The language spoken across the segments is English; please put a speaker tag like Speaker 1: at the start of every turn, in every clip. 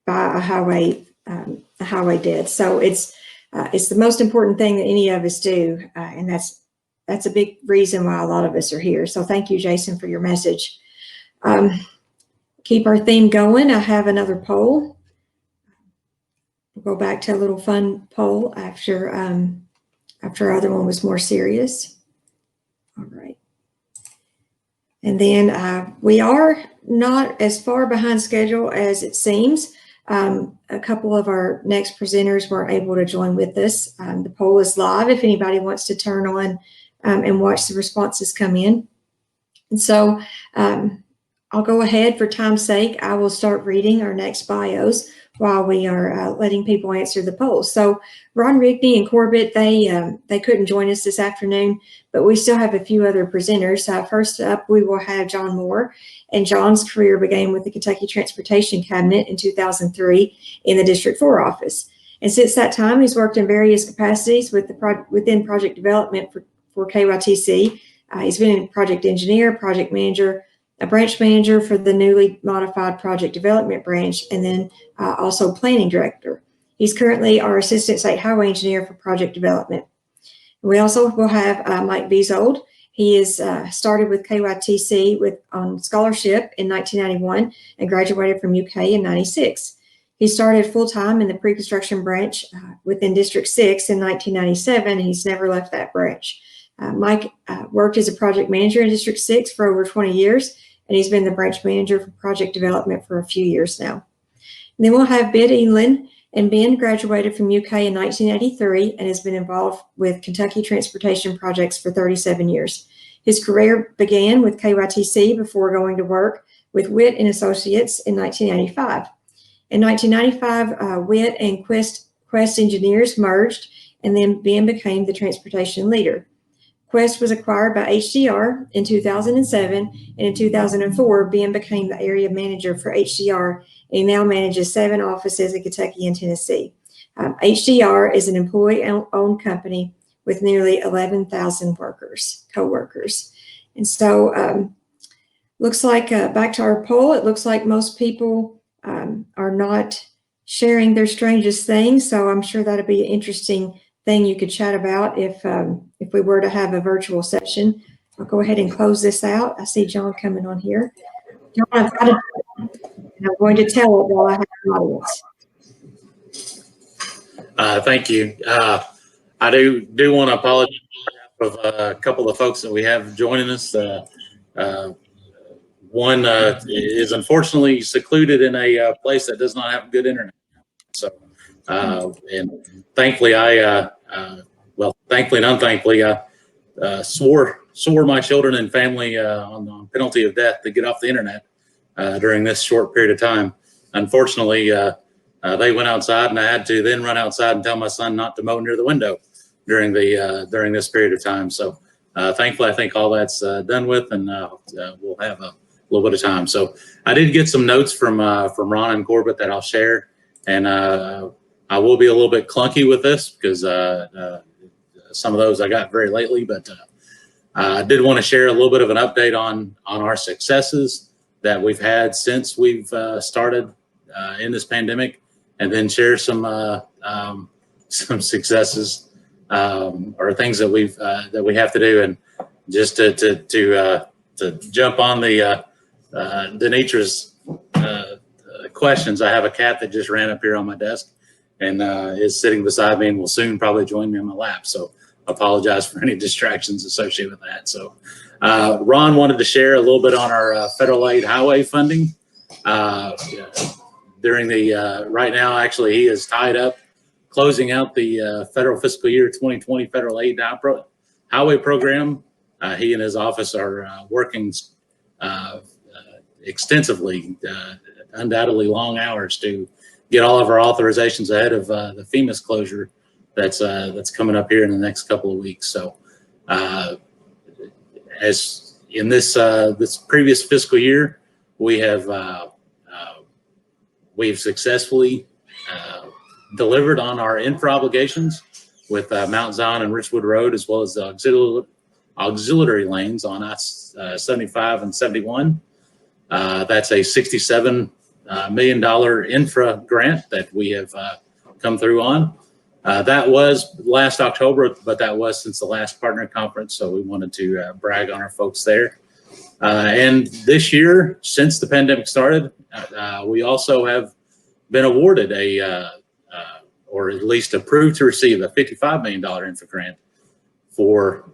Speaker 1: by a highway dead. So it's the most important thing that any of us do, and that's a big reason why a lot of us are here. So thank you, Jason, for your message. Keep our theme going. I have another poll. We'll go back to a little fun poll after our other one was more serious. All right. And then we are not as far behind schedule as it seems. A couple of our next presenters weren't able to join with us. The poll is live if anybody wants to turn on and watch the responses come in. And so I'll go ahead for time's sake. I will start reading our next bios while we are letting people answer the poll. So Ron, Rigney, and Corbett, they couldn't join us this afternoon, but we still have a few other presenters. First up, we will have John Moore, and John's career began with the Kentucky Transportation Cabinet in 2003 in the District 4 office. And since that time, he's worked in various capacities within project development for KYTC. He's been a project engineer, project manager, a branch manager for the newly modified project development branch, and then also planning director. He's currently our assistant state highway engineer for project development. We also will have Mike Bezold. He is started with KYTC on scholarship in 1991 and graduated from UK in 96. He started full-time in the pre-construction branch within District 6 in 1997, and he's never left that branch. Mike worked as a project manager in District 6 for over 20 years, and he's been the branch manager for project development for a few years now. And then we'll have Ben Edelen, and Ben graduated from UK in 1983 and has been involved with Kentucky transportation projects for 37 years. His career began with KYTC before going to work with Witt and Associates in 1995. In 1995, Witt and Quest Engineers merged, and then Ben became the transportation leader. Quest was acquired by HDR in 2007, and in 2004, Ben became the area manager for HDR, and he now manages 7 offices in Kentucky and Tennessee. HDR is an employee-owned company with nearly 11,000 co-workers. And so looks like, back to our poll, it looks like most people are not sharing their strangest things, so I'm sure that'll be an interesting thing you could chat about if we were to have a virtual session. I'll go ahead and close this out. I see John coming on here. John, and I'm going to tell it while I have an audience.
Speaker 2: Thank you. I do want to apologize of a couple of folks that we have joining us. One is unfortunately secluded in a place that does not have good internet. So, and thankfully, thankfully and unthankfully, I swore my children and family on penalty of death to get off the internet during this short period of time. Unfortunately, they went outside, and I had to then run outside and tell my son not to mow near the window during this period of time. So, thankfully, I think all that's done with, and we'll have a little bit of time. So, I did get some notes from Ron and Corbett that I'll share, and I will be a little bit clunky with this because some of those I got very lately, but I did want to share a little bit of an update on our successes that we've had since we've started in this pandemic, and then share some successes or things that we have to do. And just to jump on the Denetra's questions, I have a cat that just ran up here on my desk and is sitting beside me and will soon probably join me on my lap. So I apologize for any distractions associated with that. So Ron wanted to share a little bit on our federal aid highway funding. During the right now, actually, he is tied up closing out the federal fiscal year 2020 federal aid highway program. He and his office are working extensively, undoubtedly long hours to get all of our authorizations ahead of the FEMA's closure that's coming up here in the next couple of weeks. So as in this previous fiscal year, we've successfully delivered on our infra obligations with Mount Zion and Richwood Road, as well as the auxiliary lanes on I-75 and 71. That's a $67 million infra grant that we have come through on. That was last October, but that was since the last partner conference, so we wanted to brag on our folks there. And this year, since the pandemic started, we also have been awarded or at least approved to receive a $55 million infra grant for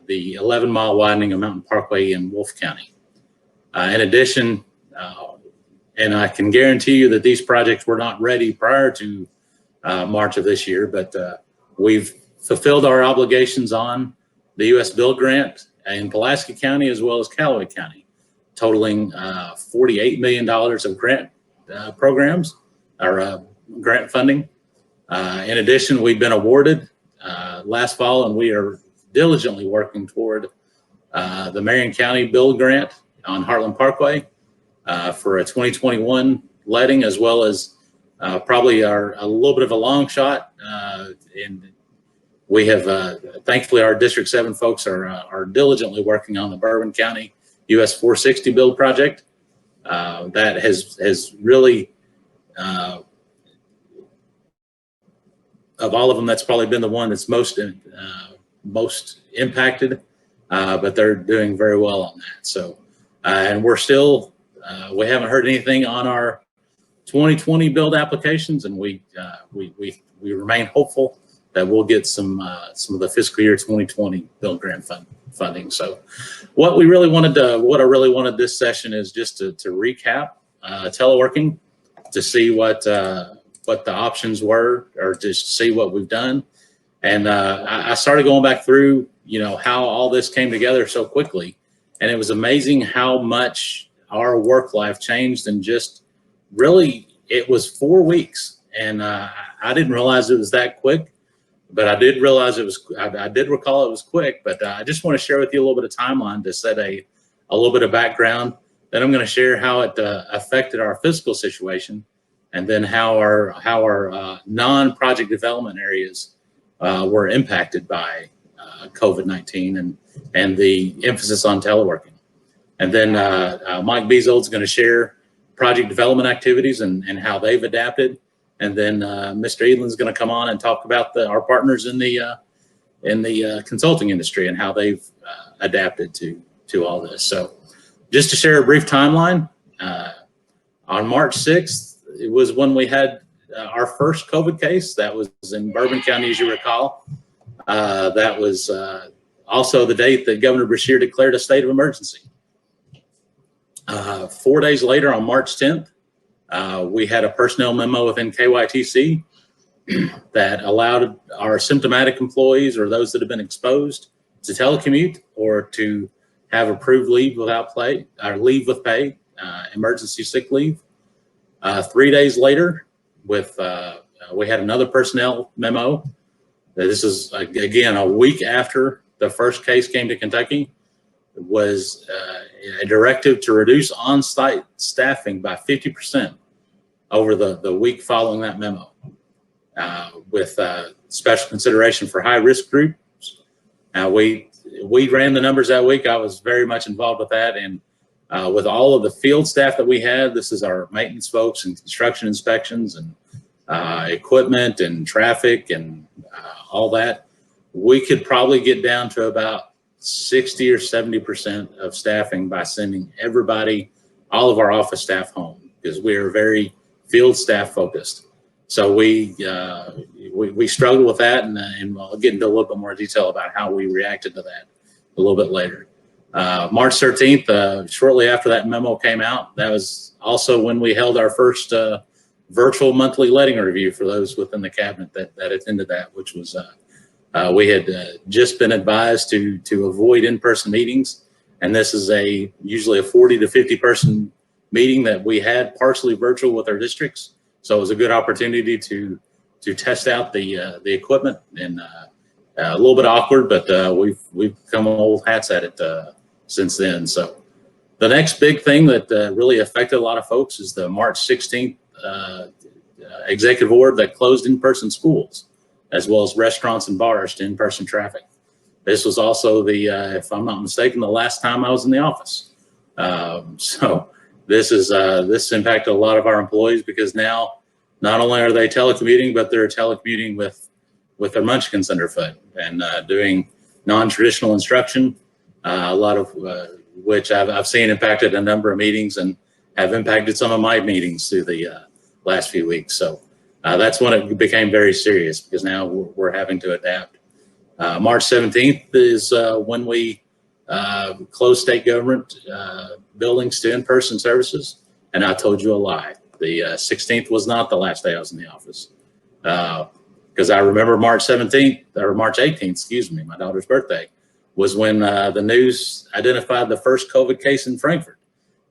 Speaker 2: the 11-mile widening of Mountain Parkway in Wolfe County. In addition, and I can guarantee you that these projects were not ready prior to March of this year, but we've fulfilled our obligations on the U.S. Build Grant in Pulaski County as well as Callaway County, totaling $48 million of grant programs or grant funding. In addition, we've been awarded last fall, and we are diligently working toward the Marion County Build Grant on Heartland Parkway for a 2021 letting, as well as probably a little bit of a long shot. And we have, thankfully, our District 7 folks are diligently working on the Bourbon County US 460 build project. That has really, of all of them, that's probably been the one that's most impacted, but they're doing very well on that. So, and we're still, we haven't heard anything on our 2020 build applications, and we remain hopeful that we'll get some of the fiscal year 2020 build grant funding. So, what I really wanted this session is just to recap teleworking, to see what the options were, or just see what we've done. And I started going back through, how all this came together so quickly, and it was amazing how much our work life changed in just really, it was 4 weeks. And I didn't realize it was that quick, but I did realize it was, I did recall it was quick. But I just want to share with you a little bit of timeline to set a little bit of background. Then I'm going to share how it affected our fiscal situation, and then how our non-project development areas were impacted by COVID-19 and the emphasis on teleworking. And then Mike Bezold is going to share project development activities and how they've adapted. And then Mr. Edelen is going to come on and talk about our partners in the consulting industry and how they've adapted to all this. So just to share a brief timeline, on March 6th, it was when we had our first COVID case. That was in Bourbon County, as you recall. That was also the date that Governor Beshear declared a state of emergency. 4 days later, on March 10th, we had a personnel memo within KYTC that allowed our symptomatic employees or those that have been exposed to telecommute or to have approved leave without pay, or leave with pay, emergency sick leave. 3 days later, we had another personnel memo. This is, again, a week after the first case came to Kentucky. It was a directive to reduce on-site staffing by 50% over the week following that memo, with special consideration for high-risk groups. We ran the numbers that week. I was very much involved with that, and with all of the field staff that we had, this is our maintenance folks and construction inspections and equipment and traffic and all that, we could probably get down to about 60 or 70% of staffing by sending everybody, all of our office staff, home, because we are very field staff focused. So we struggled with that, and I'll get into a little bit more detail about how we reacted to that a little bit later. March 13th, shortly after that memo came out, that was also when we held our first virtual monthly letting review for those within the cabinet that attended that, which was we had just been advised to avoid in-person meetings, and this is usually a 40 to 50 person meeting that we had partially virtual with our districts. So it was a good opportunity to test out the equipment, and a little bit awkward, but we've become old hats at it since then. So the next big thing that really affected a lot of folks is the March 16th executive order that closed in-person schools, as well as restaurants and bars to in-person traffic. This was also if I'm not mistaken, the last time I was in the office. So this impacted a lot of our employees, because now not only are they telecommuting, but they're telecommuting with their munchkins underfoot and doing non-traditional instruction, a lot of which I've seen impacted a number of meetings and have impacted some of my meetings through the last few weeks. So that's when it became very serious, because now we're having to adapt. March 17th is when we closed state government buildings to in-person services, and I told you a lie. The 16th was not the last day I was in the office, because I remember March 17th, or March 18th, excuse me, my daughter's birthday, was when the news identified the first COVID case in Frankfurt.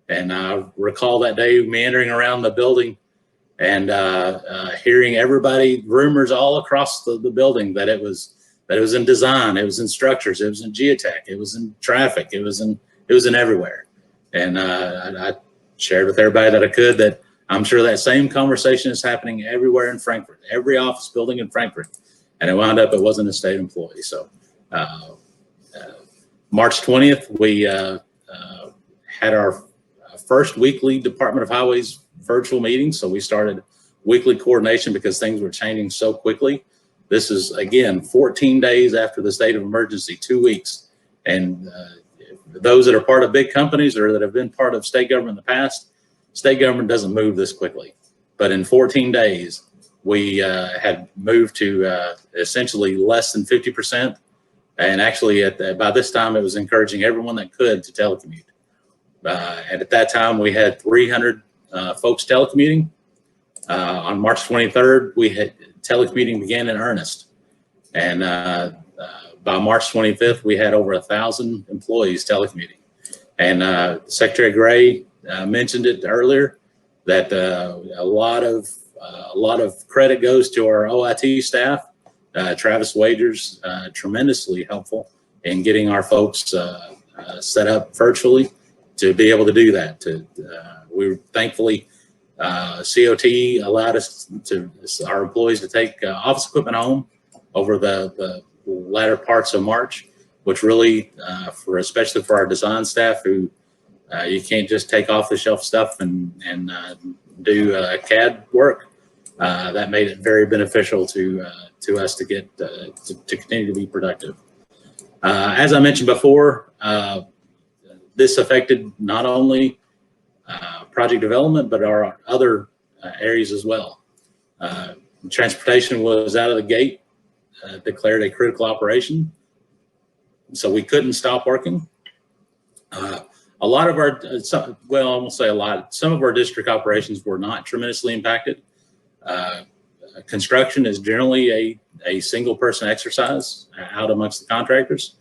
Speaker 2: And I recall that day meandering around the building and hearing everybody, rumors all across the building that it was in design, it was in structures, it was in geotech, it was in traffic, it was in everywhere. And I shared with everybody that I could that I'm sure that same conversation is happening everywhere in Frankfurt, every office building in Frankfurt. And it wound up, it wasn't a state employee. So March 20th, we had our first weekly Department of Highways virtual meeting. So we started weekly coordination because things were changing so quickly. This is, again, 14 days after the state of emergency, 2 weeks. And those that are part of big companies or that have been part of state government in the past, state government doesn't move this quickly. But in 14 days, we had moved to essentially less than 50%. And actually, by this time, it was encouraging everyone that could to telecommute. And at that time, we had 300 folks telecommuting. On March 23rd, we had telecommuting began in earnest. And by March 25th, we had over 1,000 employees telecommuting. And Secretary Gray mentioned it earlier that a lot of credit goes to our OIT staff. Travis Wagers, tremendously helpful in getting our folks set up virtually to be able to do that. We thankfully, COT allowed our employees to take office equipment home over the latter parts of March, which really, especially for our design staff, who you can't just take off the shelf stuff and do CAD work. That made it very beneficial to us to get to continue to be productive. As I mentioned before, this affected not only project development, but our other areas as well. Transportation was out of the gate, declared a critical operation, so we couldn't stop working. A lot of our, well, I won't say a lot, some of our district operations were not tremendously impacted. Construction is generally a single person exercise out amongst the contractors,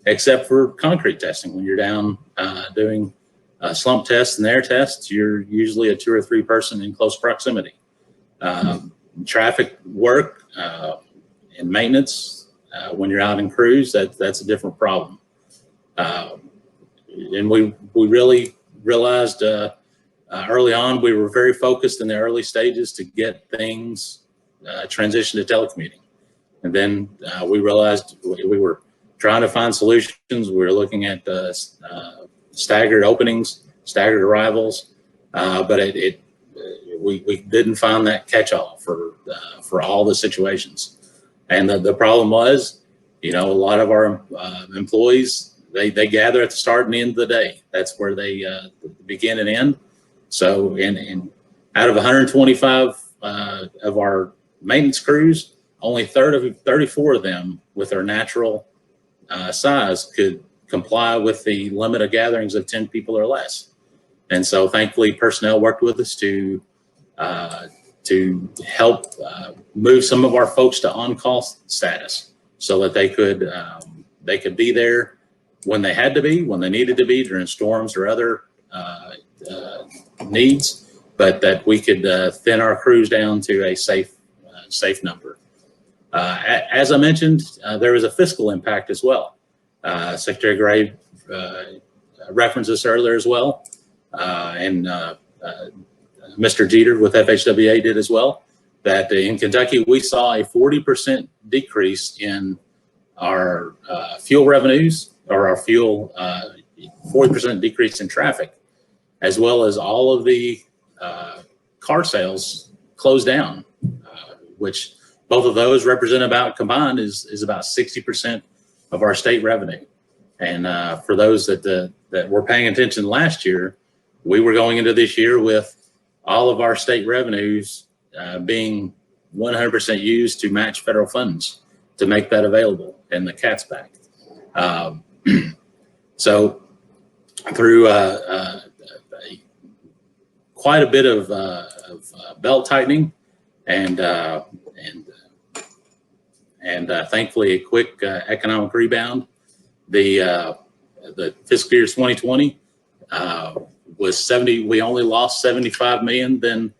Speaker 2: except for concrete testing. When you're down doing slump tests and air tests, you're usually a 2 or 3 person in close proximity. Traffic work and maintenance, when you're out in crews, that's a different problem. And we really realized early on, we were very focused in the early stages to get things transitioned to telecommuting. And then we realized we were trying to find solutions. We were looking at staggered openings, staggered arrivals, but we didn't find that catch-all for all the situations. And the problem was, a lot of our employees, they gather at the start and the end of the day. That's where they begin and end. So out of 125 of our maintenance crews, only 34 of them with their natural size could comply with the limit of gatherings of 10 people or less. And so thankfully personnel worked with us to help move some of our folks to on-call status so that they could be there when they had to be, when they needed to be during storms or other needs, but that we could thin our crews down to a safe number. As I mentioned, there was a fiscal impact as well. Secretary Gray referenced this earlier as well, and Mr. Jeter with FHWA did as well, that in Kentucky we saw a 40% decrease in our fuel revenues, or our fuel, 40% decrease in traffic as well as all of the car sales closed down, which both of those represent about combined is about 60% of our state revenue. And for those that were paying attention last year, we were going into this year with all of our state revenues being 100% used to match federal funds to make that available in the CATS back. So through quite a bit of belt tightening and thankfully a quick economic rebound, the fiscal year 2020 was 70. We only lost 75 million. Then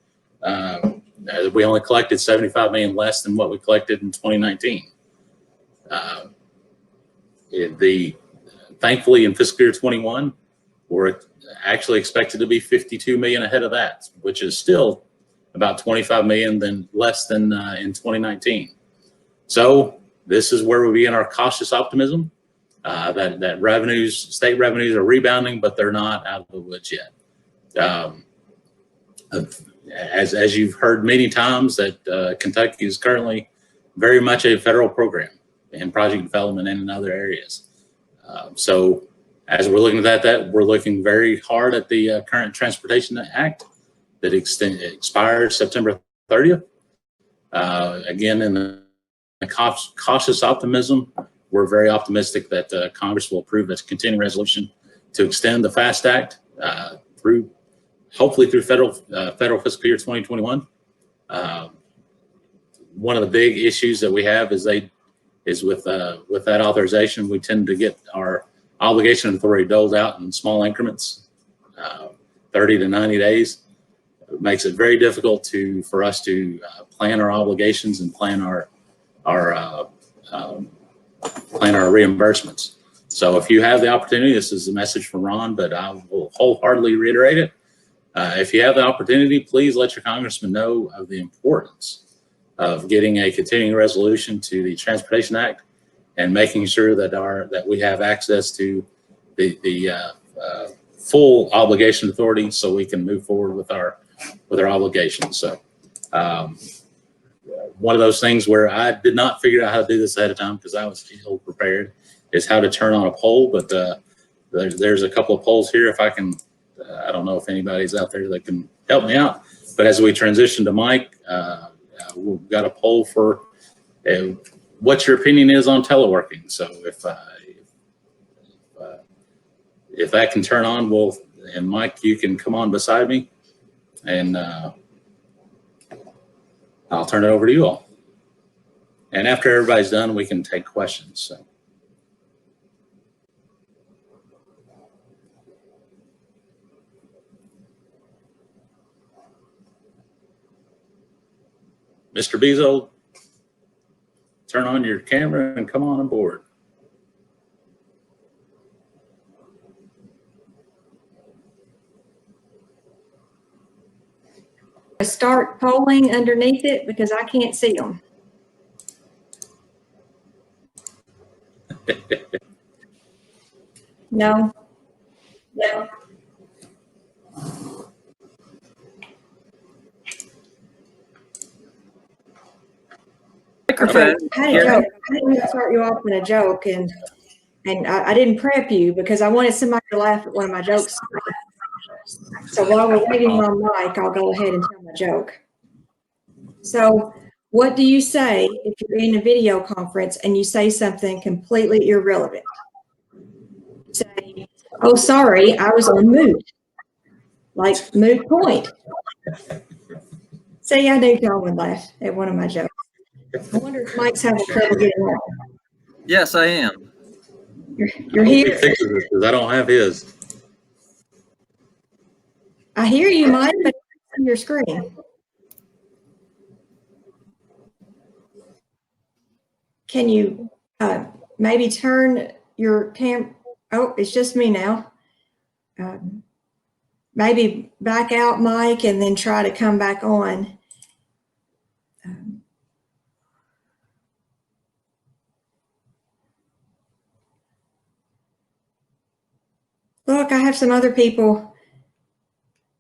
Speaker 2: we only collected 75 million less than what we collected in 2019. Thankfully in fiscal year 21, we're actually expected to be 52 million ahead of that, which is still about 25 million less than in 2019. So this is where we begin our cautious optimism that state revenues are rebounding, but they're not out of the woods yet. As you've heard many times, that Kentucky is currently very much a federal program in project development and in other areas. So as we're looking at that, we're looking very hard at the current Transportation Act that expires September 30th. Again, in the cautious optimism, we're very optimistic that Congress will approve a continuing resolution to extend the FAST Act hopefully through federal fiscal year 2021. One of the big issues that we have is with that authorization, we tend to get our obligation authority doled out in small increments, 30 to 90 days. It makes it very difficult for us to plan our obligations and plan our reimbursements. So if you have the opportunity, this is a message from Ron, but I will wholeheartedly reiterate it. If you have the opportunity, please let your congressman know of the importance of getting a continuing resolution to the Transportation Act and making sure that we have access to the full obligation authority so we can move forward with our obligations. So one of those things where I did not figure out how to do this ahead of time because I was ill prepared is how to turn on a poll, but there's a couple of polls here. If I can, I don't know if anybody's out there that can help me out, but as we transition to Mike, we've got a poll for what your opinion is on teleworking. So if that can turn on, and Mike, you can come on beside me, and I'll turn it over to you all. And after everybody's done, we can take questions. So. Mr. Bezold, turn on your camera and come on aboard.
Speaker 1: Start polling underneath it because I can't see them. No. No. Okay, I had a joke. I didn't want to start you off with a joke, and I didn't prep you because I wanted somebody to laugh at one of my jokes. So while we're waiting on Mike, I'll go ahead and tell my joke. So what do you say if you're in a video conference and you say something completely irrelevant? Say, oh, sorry, I was on mute. Like moot point. See, I knew y'all would laugh at one of my jokes. I wonder if Mike's having trouble getting on.
Speaker 3: Yes, I am.
Speaker 1: You're here.
Speaker 2: He fixes this because I don't have his.
Speaker 1: I hear you, Mike, but it's on your screen. Can you maybe turn your Oh, it's just me now. Maybe back out, Mike, and then try to come back on. Look, I have some other people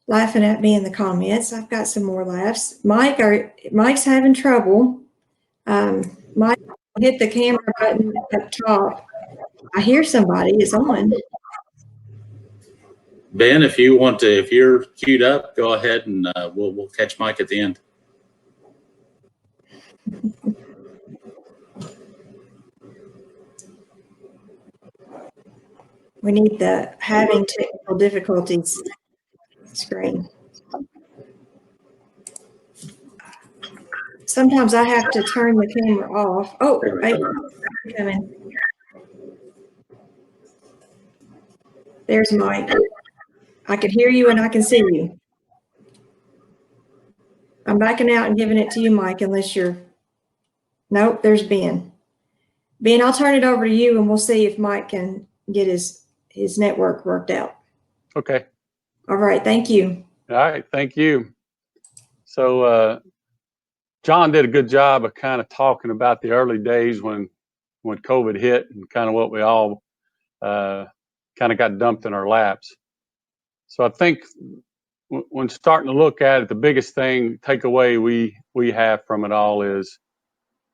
Speaker 1: laughing at me in the comments. I've got some more laughs. Mike's having trouble. Mike, hit the camera button up top. I hear somebody is on.
Speaker 2: Ben, if you're queued up, go ahead and we'll catch Mike at the end.
Speaker 1: We need the having technical difficulties screen. Sometimes I have to turn the camera off. Oh, right. Coming. There's Mike. I can hear you and I can see you. I'm backing out and giving it to you, Mike, unless you're, nope, there's Ben. Ben, I'll turn it over to you and we'll see if Mike can get his network worked out.
Speaker 4: Okay.
Speaker 1: All right, thank you.
Speaker 4: All right, thank you. So John did a good job of kind of talking about the early days when COVID hit and kind of what we all kind of got dumped in our laps. So I think when starting to look at it, the biggest takeaway we have from it all is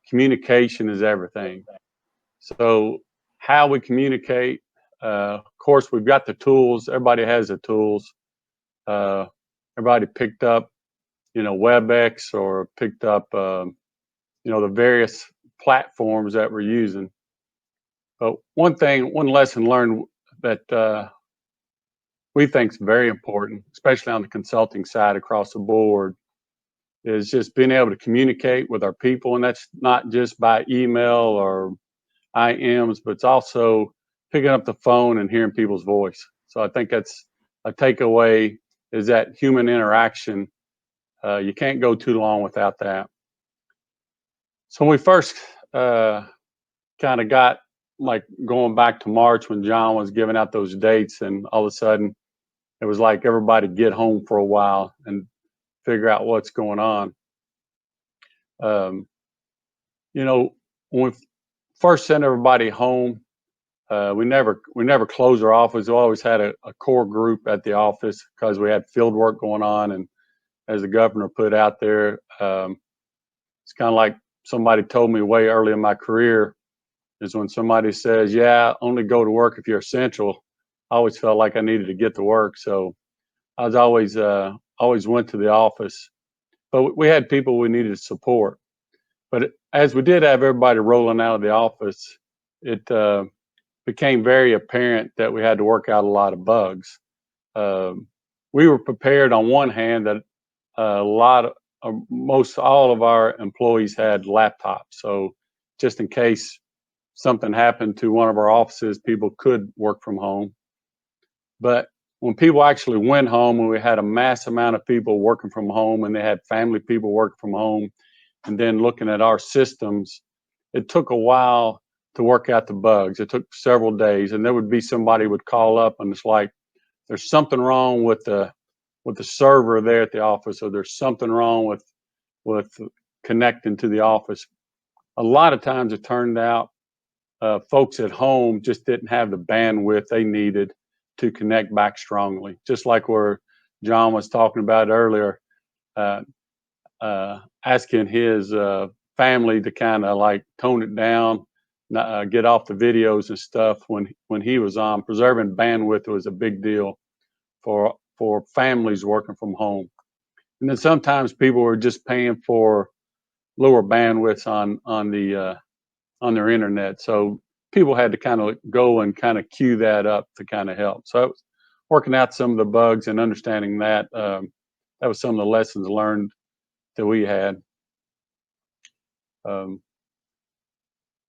Speaker 4: communication is everything. So how we communicate, of course, we've got the tools. Everybody has the tools. Everybody picked up, WebEx or picked up, the various platforms that we're using. But one lesson learned that we think is very important, especially on the consulting side across the board, is just being able to communicate with our people. And that's not just by email or IMs, but it's also picking up the phone and hearing people's voice. So I think that's a takeaway, is that human interaction. You can't go too long without that. So when we first kind of got, like, going back to March when John was giving out those dates, and all of a sudden it was like everybody get home for a while and figure out what's going on. When we first sent everybody home, we never closed our office. We always had a core group at the office because we had field work going on. And as the governor put out there, it's kind of like somebody told me way early in my career, is when somebody says, yeah, only go to work if you're essential. I always felt like I needed to get to work. So I was always went to the office, but we had people we needed to support. But as we did have everybody rolling out of the office, it became very apparent that we had to work out a lot of bugs. We were prepared on one hand that most all of our employees had laptops. So just in case something happened to one of our offices, people could work from home. But when people actually went home, and we had a mass amount of people working from home, and they had family people working from home, and then looking at our systems, it took a while to work out the bugs. It took several days, and there would be somebody would call up, and it's like, there's something wrong with the server there at the office, or there's something wrong with connecting to the office. A lot of times it turned out folks at home just didn't have the bandwidth they needed to connect back strongly. Just like where John was talking about earlier, asking his family to kind of like tone it down, get off the videos and stuff when he was on. Preserving bandwidth was a big deal for families working from home. And then sometimes people were just paying for lower bandwidths on their internet. So people had to kind of go and kind of queue that up to kind of help. So it was working out some of the bugs and understanding that. That was some of the lessons learned that we had.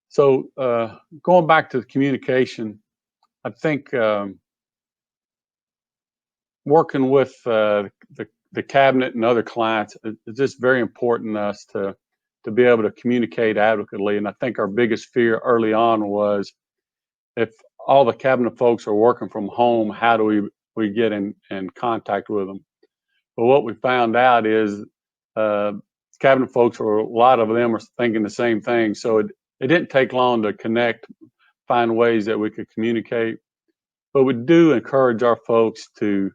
Speaker 4: So going back to the communication, I think working with the cabinet and other clients, it's just very important to us to be able to communicate adequately. And I think our biggest fear early on was, if all the cabinet folks are working from home, how do we get in contact with them? But what we found out is cabinet folks, or a lot of them, are thinking the same thing. So it didn't take long to connect, find ways that we could communicate. But we do encourage our folks to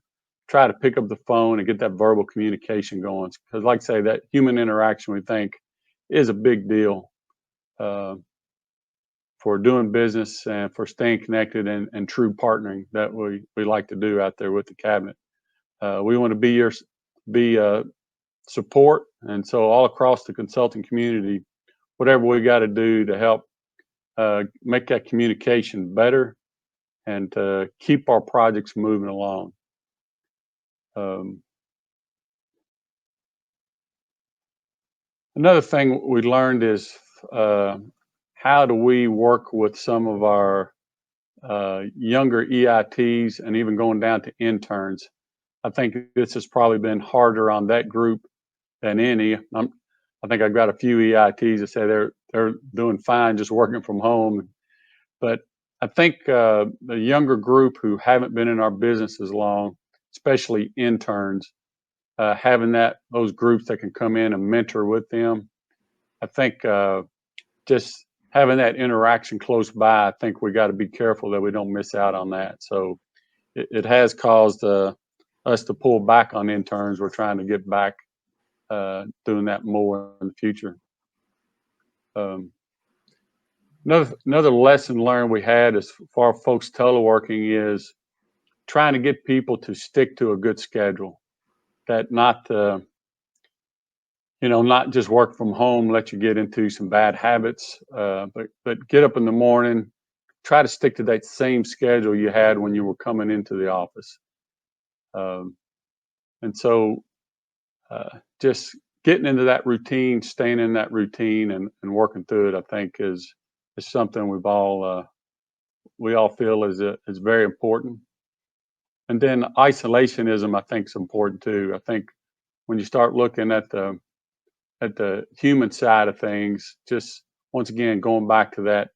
Speaker 4: try to pick up the phone and get that verbal communication going. Because like I say, that human interaction, we think, is a big deal for doing business and for staying connected and true partnering that we like to do out there with the cabinet. We want to be support, and so all across the consulting community, whatever we got to do to help make that communication better and to keep our projects moving along. Another thing we learned is how do we work with some of our younger EITs and even going down to interns. I think this has probably been harder on that group than any. I think I've got a few EITs that say they're doing fine just working from home. But I think the younger group who haven't been in our business as long, especially interns, having those groups that can come in and mentor with them, I think just having that interaction close by, I think we got to be careful that we don't miss out on that. So it has caused us to pull back on interns. We're trying to get back doing that more in the future. Another lesson learned we had as far as folks teleworking is trying to get people to stick to a good schedule. That not not just work from home, let you get into some bad habits, but get up in the morning, try to stick to that same schedule you had when you were coming into the office. And so just getting into that routine, staying in that routine and working through it, I think is something we all feel is very important. And then isolationism, I think, is important too. I think when you start looking at the human side of things, just once again going back to that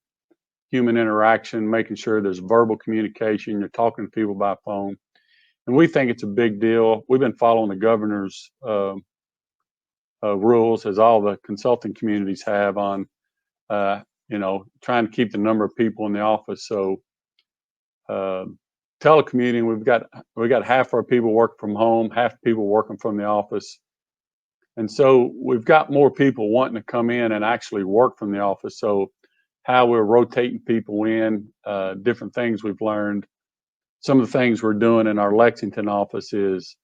Speaker 4: human interaction, making sure there's verbal communication, you're talking to people by phone. And we think it's a big deal. We've been following the governor's rules, as all the consulting communities have, on trying to keep the number of people in the office. So telecommuting, we got half our people working from home, half people working from the office. And so we've got more people wanting to come in and actually work from the office. So how we're rotating people in, different things we've learned. Some of the things we're doing in our Lexington office is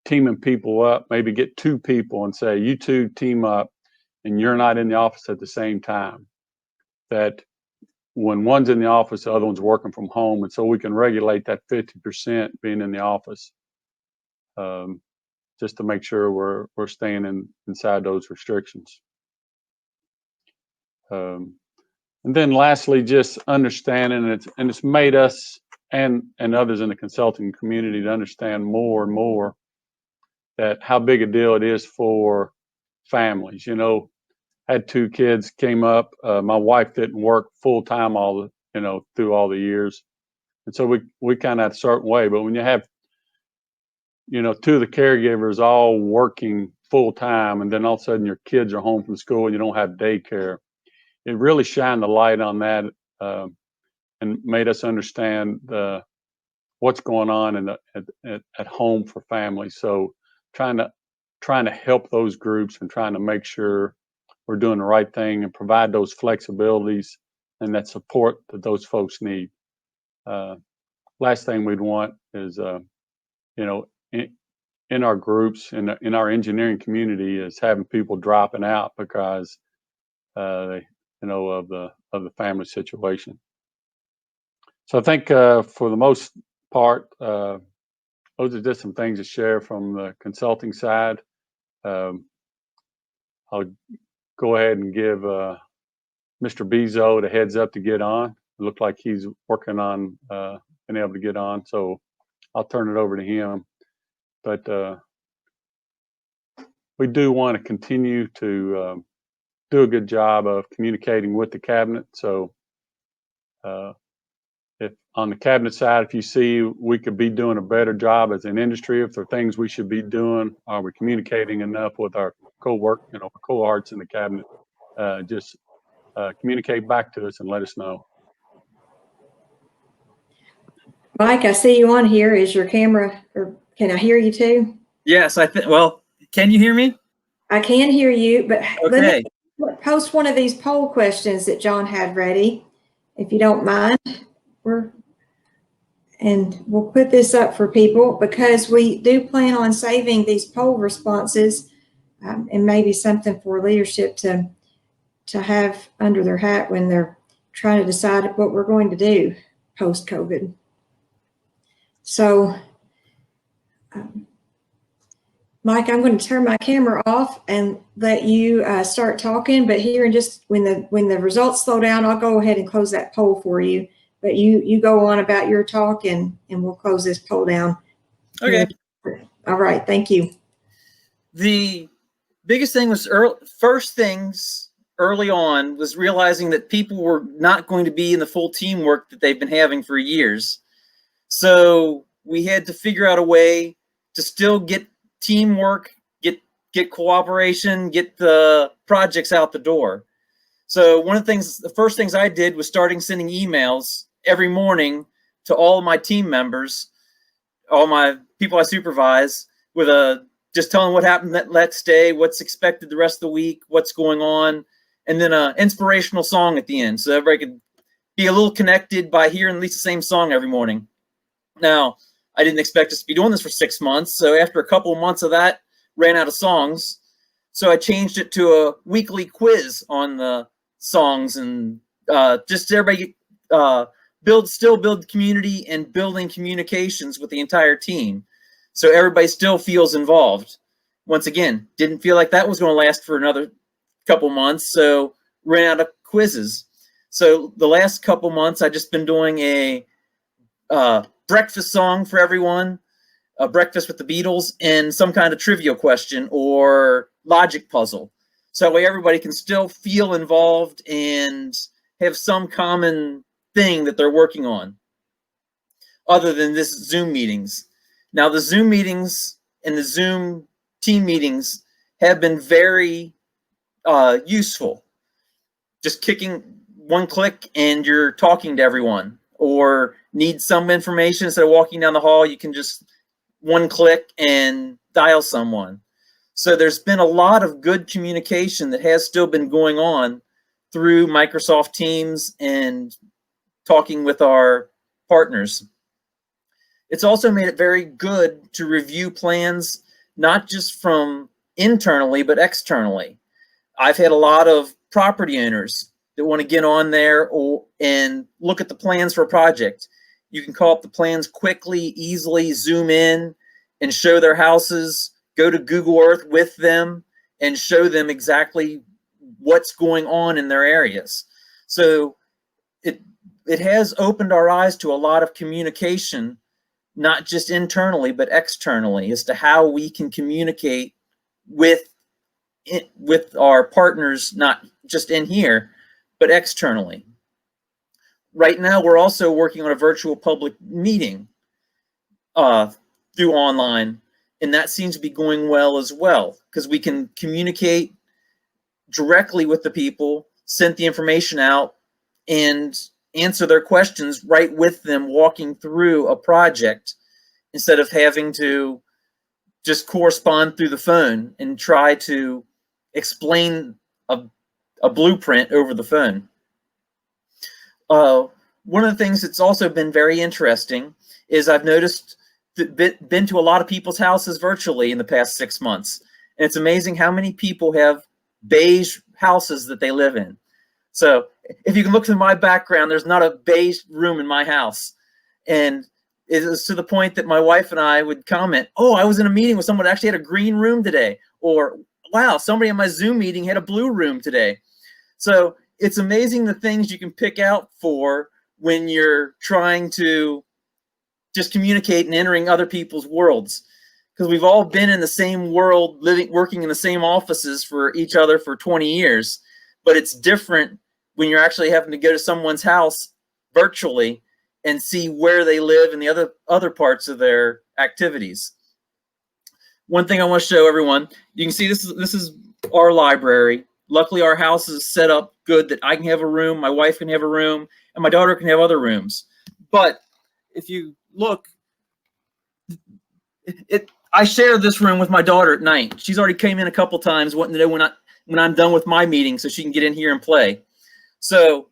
Speaker 4: teaming people up, maybe get two people and say, you two team up and you're not in the office at the same time. That when one's in the office, the other one's working from home. And so we can regulate that 50% being in the office, just to make sure we're staying inside those restrictions. And then lastly, just understanding, and it's made us and others in the consulting community to understand more and more that how big a deal it is for families. Had two kids, came up. My wife didn't work full time through all the years, and so we kind of had a certain way. But when you have two of the caregivers all working full time, and then all of a sudden your kids are home from school and you don't have daycare, it really shined the light on that and made us understand what's going on at home for families. So trying to help those groups and trying to make sure we're doing the right thing and provide those flexibilities and that support that those folks need. Last thing we'd want is, in our groups, in our engineering community, is having people dropping out because of the family situation. So I think for the most part, those are just some things to share from the consulting side. I'll go ahead and give Mr. Bezold a heads up to get on. It looked like he's working on being able to get on, so I'll turn it over to him. But we do want to continue to do a good job of communicating with the cabinet. So if on the cabinet side, if you see we could be doing a better job as an industry, if there are things we should be doing, are we communicating enough with our cohorts in the cabinet, just communicate back to us and let us know.
Speaker 1: Mike, I see you on here. Is your camera or Can I hear you too?
Speaker 3: Yes, well, can you hear me?
Speaker 1: I can hear you, but
Speaker 3: Okay.
Speaker 1: let me post one of these poll questions that John had ready, if you don't mind. And we'll put this up for people because we do plan on saving these poll responses, and maybe something for leadership to have under their hat when they're trying to decide what we're going to do post-COVID. So, Mike, I'm going to turn my camera off and let you start talking. But here, and just when the results slow down, I'll go ahead and close that poll for you. But you go on about your talk, and we'll close this poll down.
Speaker 3: Okay.
Speaker 1: All right. Thank you.
Speaker 3: The biggest thing was first things early on was realizing that people were not going to be in the full teamwork that they've been having for years. So we had to figure out a way to still get teamwork, get cooperation, get the projects out the door. So the first things I did was starting sending emails every morning to all of my team members, all my people I supervise, with just telling what happened that next day, what's expected the rest of the week, what's going on, and then an inspirational song at the end, so everybody could be a little connected by hearing at least the same song every morning. Now, I didn't expect us to be doing this for 6 months, so after a couple of months of that, ran out of songs. So I changed it to a weekly quiz on the songs, and just everybody build community and building communications with the entire team. So everybody still feels involved. Once again, didn't feel like that was going to last for another couple months, so ran out of quizzes. So the last couple months, I've just been doing a breakfast song for everyone, a breakfast with the Beatles, and some kind of trivia question or logic puzzle. So that way everybody can still feel involved and have some common thing that they're working on, other than this Zoom meetings. Now, the Zoom meetings and the Zoom team meetings have been very useful. Just kicking one click and you're talking to everyone, or need some information instead of walking down the hall, you can just one click and dial someone. So there's been a lot of good communication that has still been going on through Microsoft Teams and talking with our partners. It's also made it very good to review plans, not just from internally, but externally. I've had a lot of property owners that want to get on there and look at the plans for a project. You can call up the plans quickly, easily, zoom in and show their houses, go to Google Earth with them and show them exactly what's going on in their areas. So it has opened our eyes to a lot of communication, not just internally, but externally, as to how we can communicate with our partners, not just in here, but externally. Right now, we're also working on a virtual public meeting through online, and that seems to be going well as well, because we can communicate directly with the people, send the information out, and answer their questions right with them walking through a project, instead of having to just correspond through the phone and try to explain a blueprint over the phone. One of the things that's also been very interesting is I've noticed that been to a lot of people's houses virtually in the past 6 months. And it's amazing how many people have beige houses that they live in. So if you can look through my background, there's not a beige room in my house. And it was to the point that my wife and I would comment, oh, I was in a meeting with someone that actually had a green room today. Or, wow, somebody in my Zoom meeting had a blue room today. So it's amazing the things you can pick out for when you're trying to just communicate and entering other people's worlds. Because we've all been in the same world, working in the same offices for each other for 20 years. But it's different when you're actually having to go to someone's house virtually and see where they live and the other parts of their activities. One thing I want to show everyone, you can see this is our library. Luckily, our house is set up good that I can have a room, my wife can have a room, and my daughter can have other rooms. But if you look, I share this room with my daughter at night. She's already came in a couple times wanting to know when I'm done with my meeting so she can get in here and play. So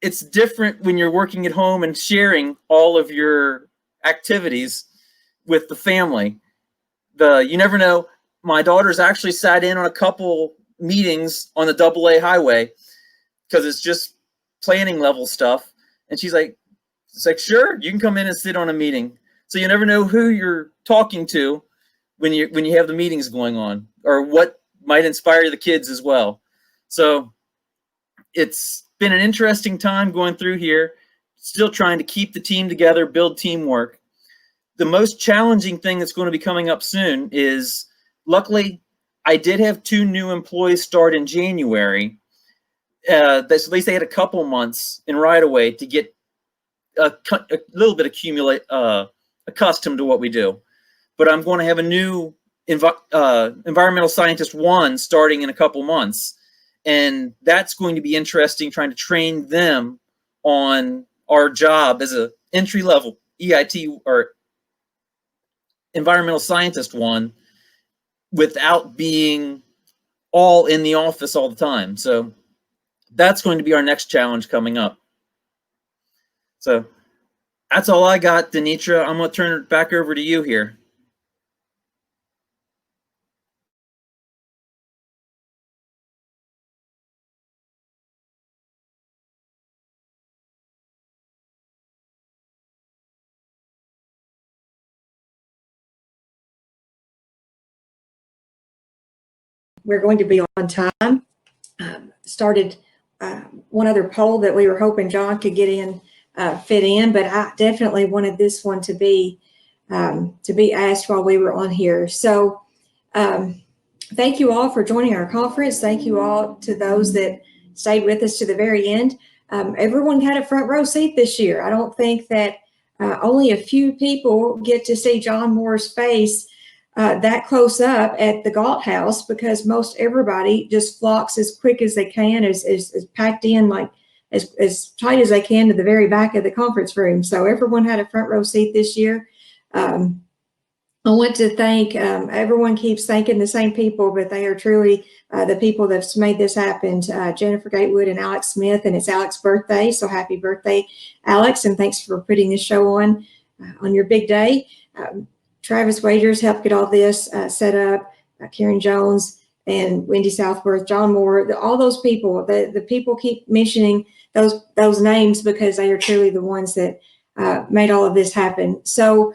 Speaker 3: it's different when you're working at home and sharing all of your activities with the family. You never know. My daughter's actually sat in on a couple meetings on the AA highway because it's just planning level stuff. And she's like, sure, you can come in and sit on a meeting. So you never know who you're talking to when you have the meetings going on, or what might inspire the kids as well. So it's been an interesting time going through here, still trying to keep the team together, build teamwork. The most challenging thing that's going to be coming up soon is, luckily, I did have 2 new employees start in January. At least they had a couple months in right away to get a little bit accustomed to what we do. But I'm going to have a new environmental scientist 1 starting in a couple months. And that's going to be interesting, trying to train them on our job as a entry-level EIT or environmental scientist 1 without being all in the office all the time. So that's going to be our next challenge coming up. So that's all I got, Denitra. I'm going to turn it back over to you here.
Speaker 1: We're going to be on time. Started one other poll that we were hoping John could get in, fit in, but I definitely wanted this one to be asked while we were on here. So thank you all for joining our conference. Thank you all to those that stayed with us to the very end. Everyone had a front row seat this year. I don't think that only a few people get to see John Moore's face that close up at the Galt House, because most everybody just flocks as quick as they can, is packed in like as tight as they can to the very back of the conference room. So everyone had a front row seat this year. I want to thank, everyone keeps thanking the same people, but they are truly the people that's made this happen. Jennifer Gatewood and Alex Smith, and it's Alex's birthday. So happy birthday, Alex. And thanks for putting this show on your big day. Travis Wagers helped get all this set up, Karen Jones and Wendy Southworth, John Moore, all those people. The people keep mentioning those names because they are truly the ones that made all of this happen. So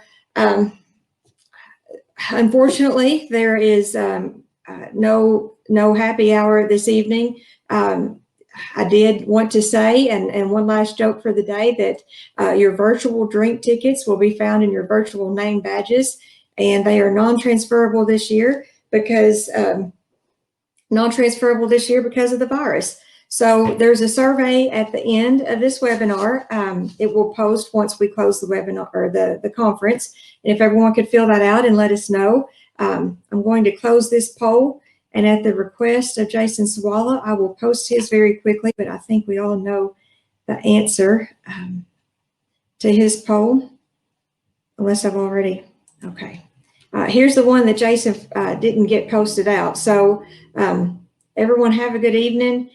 Speaker 1: unfortunately, there is no happy hour this evening. I did want to say, and one last joke for the day, that your virtual drink tickets will be found in your virtual name badges, and they are non-transferable this year because of the virus. So there's a survey at the end of this webinar. It will post once we close the webinar or the conference. And if everyone could fill that out and let us know, I'm going to close this poll. And at the request of Jason Sawala, I will post his very quickly, but I think we all know the answer to his poll, unless I've already, okay. Here's the one that Jason didn't get posted out. So everyone have a good evening.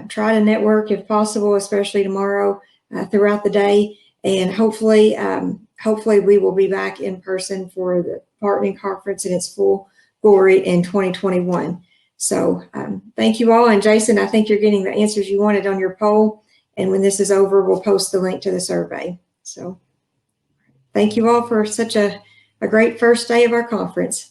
Speaker 1: Try to network if possible, especially tomorrow throughout the day. And hopefully we will be back in person for the partnering conference in its full glory in 2021. So thank you all. And Jason, I think you're getting the answers you wanted on your poll. And when this is over, we'll post the link to the survey. So thank you all for such a great first day of our conference.